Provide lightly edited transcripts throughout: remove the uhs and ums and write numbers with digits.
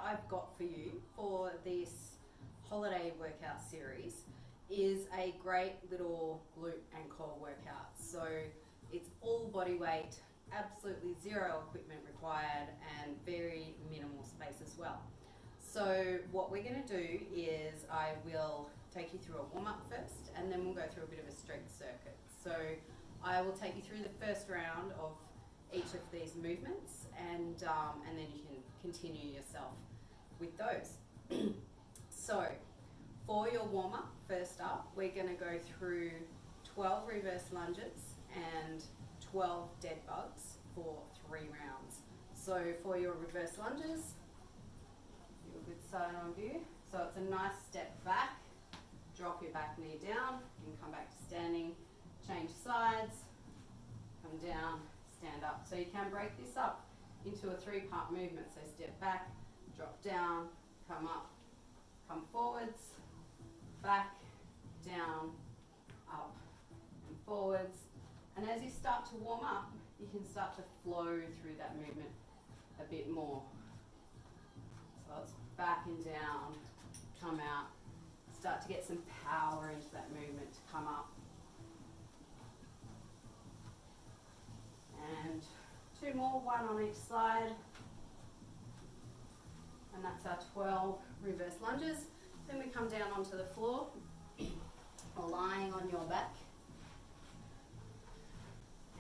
I've got for you for this holiday workout series is a great little glute and core workout. So it's all body weight, absolutely zero equipment required, and very minimal space as well. So what we're going to do is I will take you through a warm-up first, and then we'll go through a bit of a strength circuit. So I will take you through the first round of each of these movements, and then you can continue yourself with those. So for your warm-up, first up, we're going to go through 12 reverse lunges and 12 dead bugs for 3 rounds. So for your reverse lunges, do a good side on view. So it's a nice step back, drop your back knee down, and come back to standing, change sides, come down, stand up. So you can break this up into a 3-part movement. So step back, drop down, come up, come forwards, back, down, up, and forwards. And as you start to warm up, you can start to flow through that movement a bit more. So it's back and down, come out, start to get some power into that movement to come up. And 2 more, 1 on each side. And that's our 12 reverse lunges. Then we come down onto the floor, lying on your back.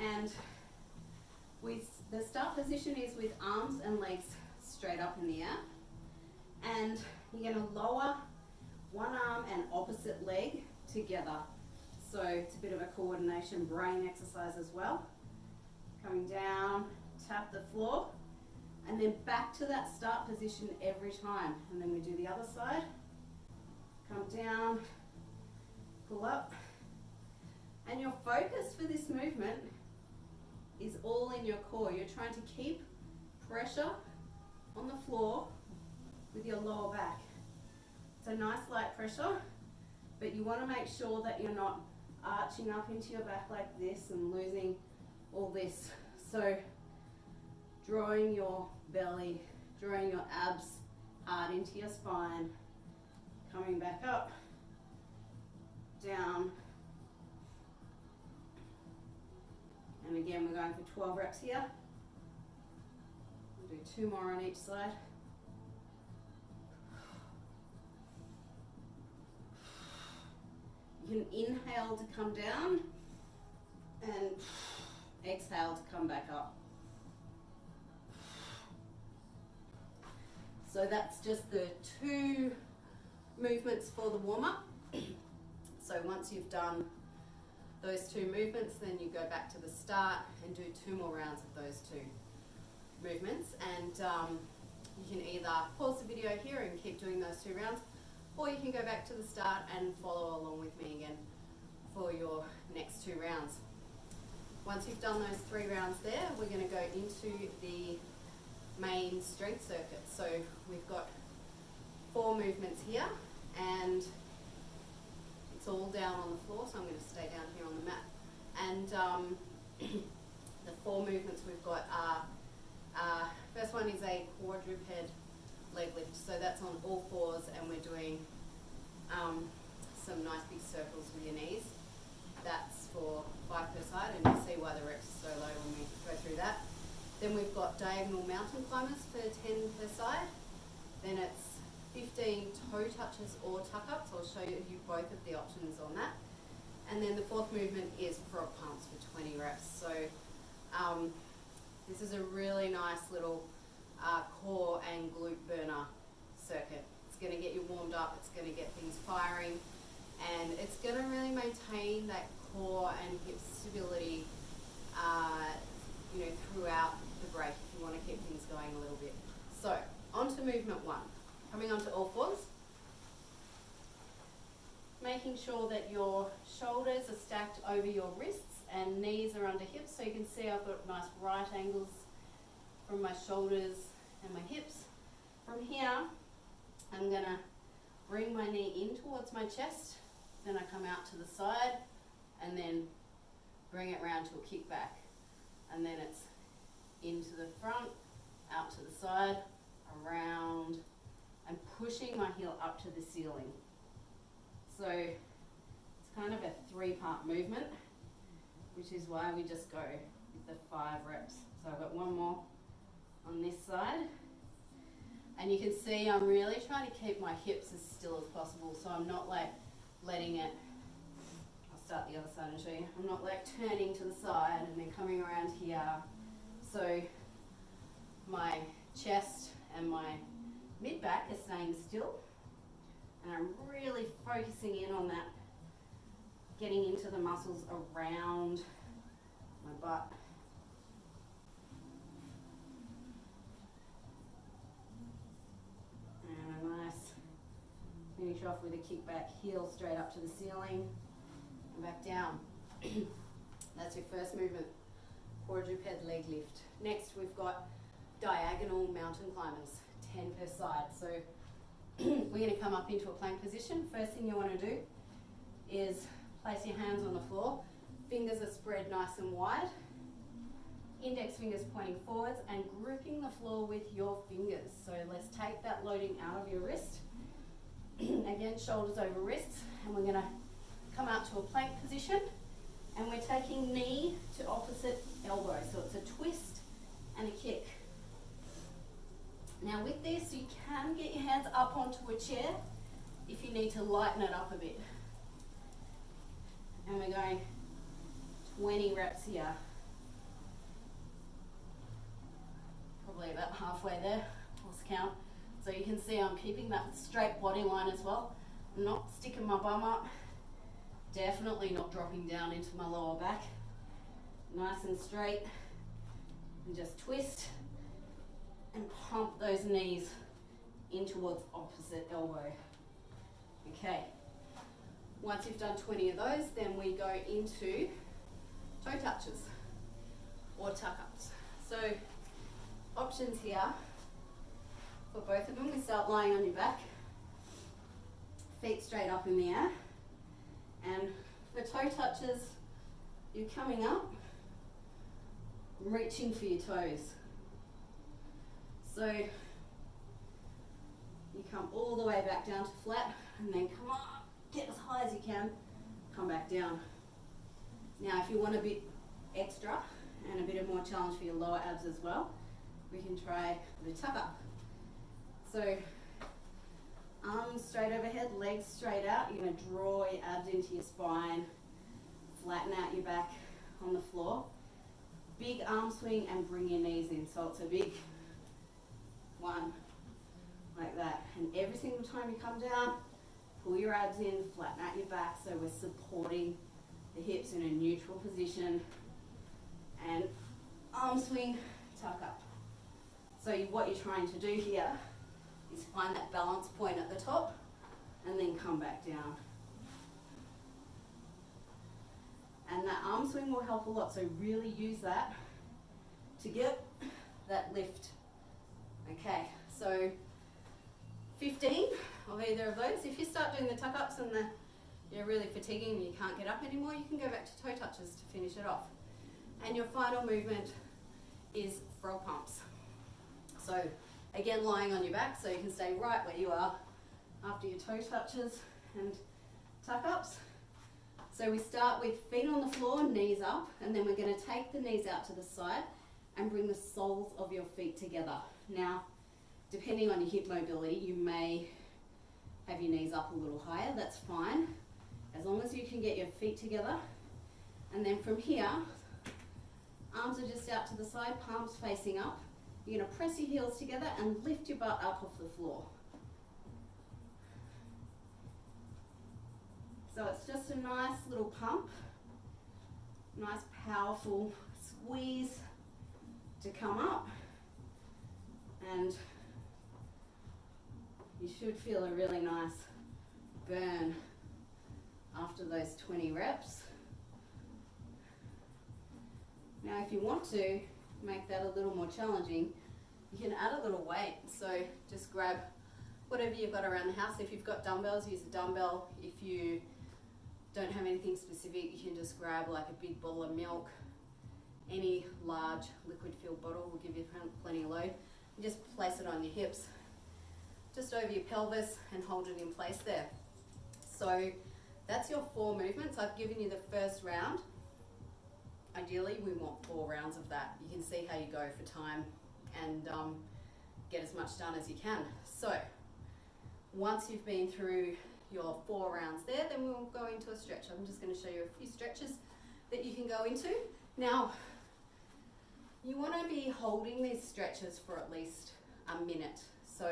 And the start position is with arms and legs straight up in the air. And you're going to lower one arm and opposite leg together. So it's a bit of a coordination brain exercise as well. Coming down, tap the floor, and then back to that start position every time. And then we do the other side. Come down, pull up. And your focus for this movement is all in your core. You're trying to keep pressure on the floor with your lower back. It's a nice light pressure, but you want to make sure that you're not arching up into your back like this and losing all this. So drawing your belly, drawing your abs hard into your spine, coming back up, down, and again we're going for 12 reps here. We'll do 2 more on each side. You can inhale to come down and exhale to come back up. So that's just the 2 movements for the warm-up. So once you've done those 2 movements, then you go back to the start and do 2 more rounds of those 2 movements. And you can either pause the video here and keep doing those 2 rounds, or you can go back to the start and follow along with me again for your next 2 rounds. Once you've done those 3 rounds there, we're going to go into the main strength circuit. So we've got 4 movements here, and it's all down on the floor, so I'm going to stay down here on the mat. And the 4 movements we've got are, first one is a quadruped leg lift. So that's on all 4s, and we're doing some nice big circles with your knees. That's for 5 per side, and you'll see why the reps are so low when we go through that. Then we've got diagonal mountain climbers for 10 per side. Then it's 15 toe touches or tuck-ups. I'll show you both of the options on that. And then the 4th movement is frog pumps for 20 reps. So this is a really nice little core and glute burner circuit. It's going to get you warmed up, it's going to get things firing, and it's going to really maintain that core and hip stability throughout the break if you want to keep things going a little bit. So on to movement 1. Coming onto all 4s. Making sure that your shoulders are stacked over your wrists and knees are under hips. So you can see I've got nice right angles from my shoulders and my hips. From here, I'm going to bring my knee in towards my chest. Then I come out to the side and then bring it round to a kick back. And then it's into the front, out to the side, around, So it's kind of a 3-part movement, which is why we just go with the 5 reps. So I've got one more on this side. And you can see I'm really trying to keep my hips as still as possible, so I'm not like letting it, I'll start the other side and show you, I'm not like turning to the side and then coming around here. So my chest and my mid-back are staying still, and I'm really focusing in on that, getting into the muscles around my butt. And a nice finish off with a kick back, heel straight up to the ceiling and back down. That's your first movement, quadruped leg lift. Next we've got diagonal mountain climbers, 10 per side. So we're going to come up into a plank position. First thing you want to do is place your hands on the floor. Fingers are spread nice and wide. Index fingers pointing forwards and gripping the floor with your fingers. So let's take that loading out of your wrist. Again, shoulders over wrists, and we're going to come out to a plank position, and we're taking knee to opposite elbow. So it's a twist and a kick. Now with this, you can get your hands up onto a chair if you need to lighten it up a bit. And we're going 20 reps here. Probably about halfway there, lost count. So you can see I'm keeping that straight body line as well. I'm not sticking my bum up. Definitely not dropping down into my lower back. Nice and straight. And just twist and pump those knees in towards opposite elbow. Okay. Once you've done 20 of those, then we go into toe touches or tuck-ups. So options here for both of them. We start lying on your back, feet straight up in the air, and for toe touches, you're coming up, reaching for your toes. So you come all the way back down to flat, and then come up, get as high as you can, come back down. Now if you want a bit extra and a bit of more challenge for your lower abs as well, we can try the tuck up. So arms straight overhead, legs straight out. You're going to draw your abs into your spine, flatten out your back on the floor. Big arm swing and bring your knees in. So it's a big one like that. And every single time you come down, pull your abs in, flatten out your back. So we're supporting the hips in a neutral position. And arm swing, tuck up. So what you're trying to do here is find that balance point at the top and then come back down. And that arm swing will help a lot, so really use that to get that lift. Okay, so 15 of either of those. If you start doing the tuck-ups and you're really fatiguing and you can't get up anymore, you can go back to toe touches to finish it off. And your final movement is frog pumps. So again, lying on your back so you can stay right where you are after your toe touches and tuck-ups. So we start with feet on the floor, knees up, and then we're going to take the knees out to the side and bring the soles of your feet together. Now, depending on your hip mobility, you may have your knees up a little higher. That's fine, as long as you can get your feet together. And then from here, arms are just out to the side, palms facing up. You're going to press your heels together and lift your butt up off the floor. So it's just a nice little pump, nice powerful squeeze to come up, and you should feel a really nice burn after those 20 reps. Now if you want to make that a little more challenging, you can add a little weight. So just grab whatever you've got around the house. If you've got dumbbells, use a dumbbell. If you don't have anything specific, you can just grab like a big bowl of milk. Any large liquid-filled bottle will give you plenty of load. And just place it on your hips, just over your pelvis, and hold it in place there. So That's your 4 movements. I've given you the first round. Ideally, we want 4 rounds of that. You can see how you go for time and get as much done as you can. So once you've been through your 4 rounds there, then we'll go into a stretch. I'm just going to show you a few stretches that you can go into. Now, you want to be holding these stretches for at least a minute. So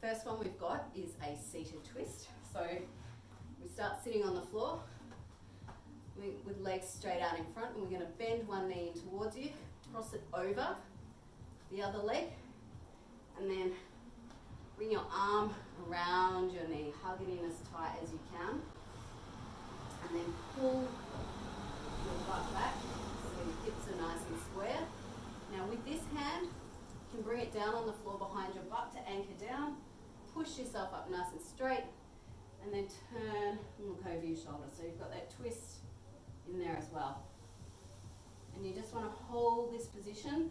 first one we've got is a seated twist. So we start sitting on the floor with legs straight out in front, and we're going to bend one knee in towards you, cross it over the other leg, and then bring your arm around your knee, hug it in as tight as you can, and then pull your butt back so your hips are nice and square. Now with this hand, you can bring it down on the floor behind your butt to anchor down, push yourself up nice and straight, and then turn and look over your shoulder. So you've got that twist in there as well. And you just want to hold this position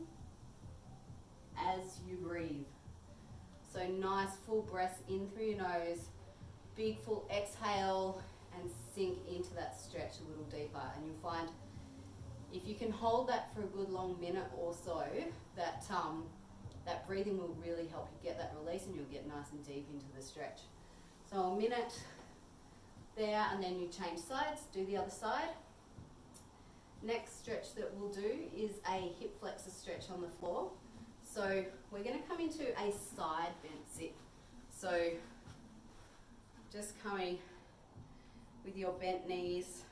as you breathe. So nice full breaths in through your nose, big full exhale, and sink into that stretch a little deeper. And you'll find if you can hold that for a good long minute or so, that that breathing will really help you get that release, and you'll get nice and deep into the stretch. So a minute there, and then you change sides, do the other side. Next stretch that we'll do is a hip flexor stretch on the floor. So we're going to come into a side bent sit. So just coming with your bent knees,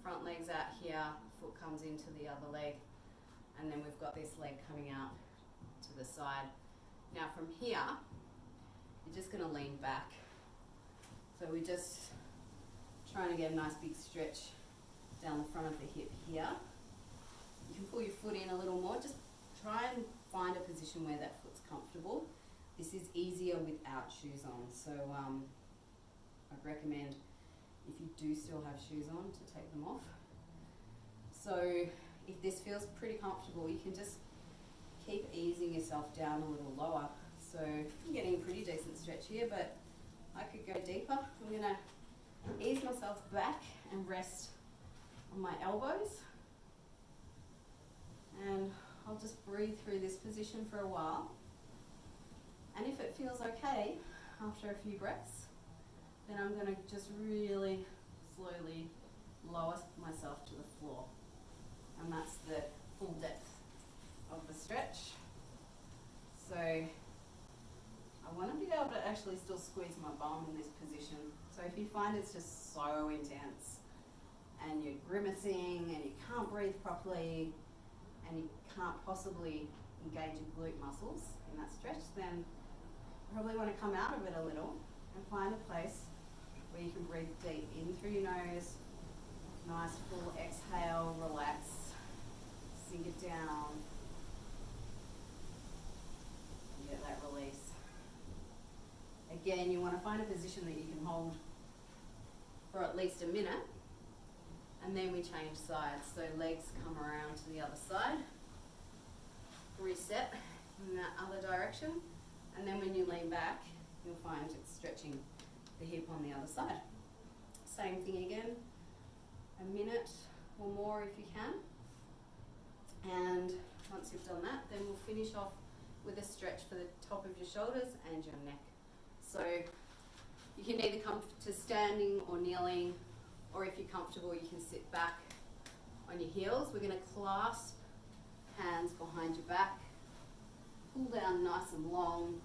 front leg's out here, foot comes into the other leg, and then we've got this leg coming out to the side. Now from here, you're just going to lean back. So we're just trying to get a nice big stretch down the front of the hip here. You can pull your foot in a little more. Just try and find a position where that foot's comfortable. This is easier without shoes on. So I'd recommend, if you do still have shoes on, to take them off. So if this feels pretty comfortable, you can just keep easing yourself down a little lower. So I'm getting a pretty decent stretch here, but I could go deeper. I'm going to ease myself back and rest on my elbows, and I'll just breathe through this position for a while. And if it feels okay after a few breaths, then I'm going to just really slowly lower myself to the floor, and that's the full depth of the stretch. So I want to be able to actually still squeeze my bum in this position. So if you find it's just so intense and you're grimacing and you can't breathe properly and you can't possibly engage your glute muscles in that stretch, then you probably want to come out of it a little and find a place where you can breathe deep in through your nose, nice full exhale, relax, sink it down, and get that release. Again, you want to find a position that you can hold for at least a minute, and then we change sides. So legs come around to the other side, reset in that other direction, and then when you lean back, you'll find it's stretching the hip on the other side. Same thing again, a minute or more if you can. And once you've done that, then we'll finish off with a stretch for the top of your shoulders and your neck. So you can either come to standing or kneeling, or if you're comfortable, you can sit back on your heels. We're going to clasp hands behind your back, pull down nice and long,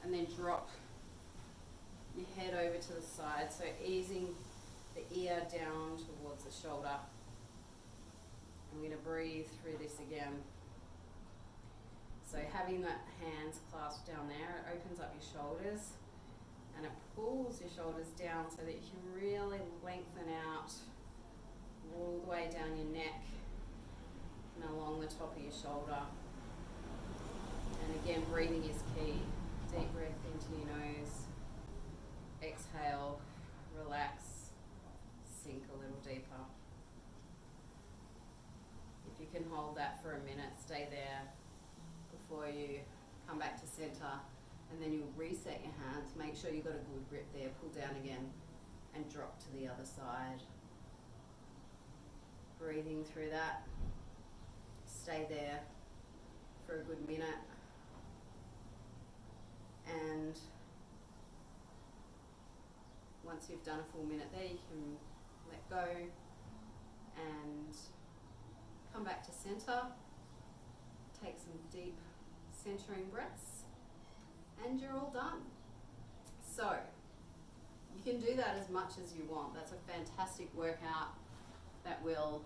and then drop your head over to the side. So easing the ear down towards the shoulder. I'm going to breathe through this again. So having that hands clasped down there, it opens up your shoulders and it pulls your shoulders down so that you can really lengthen out all the way down your neck and along the top of your shoulder. And again, breathing is key. Deep breath into your nose. Exhale, relax, sink a little deeper. If you can hold that for a minute, stay there before you come back to center, and then you'll reset your hands. Make sure you've got a good grip there. Pull down again and drop to the other side. Breathing through that. Stay there for a good minute. And once you've done a full minute there, you can let go and come back to center. Take some deep centering breaths, and you're all done. So you can do that as much as you want. That's a fantastic workout that will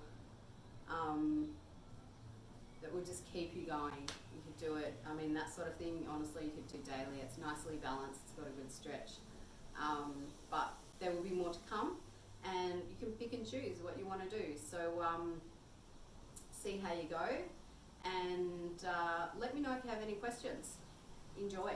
just keep you going. You could do it, I mean, that sort of thing, honestly, you could do daily. It's nicely balanced, it's got a good stretch. But there will be more to come, and you can pick and choose what you want to do. So see how you go, and let me know if you have any questions. Enjoy.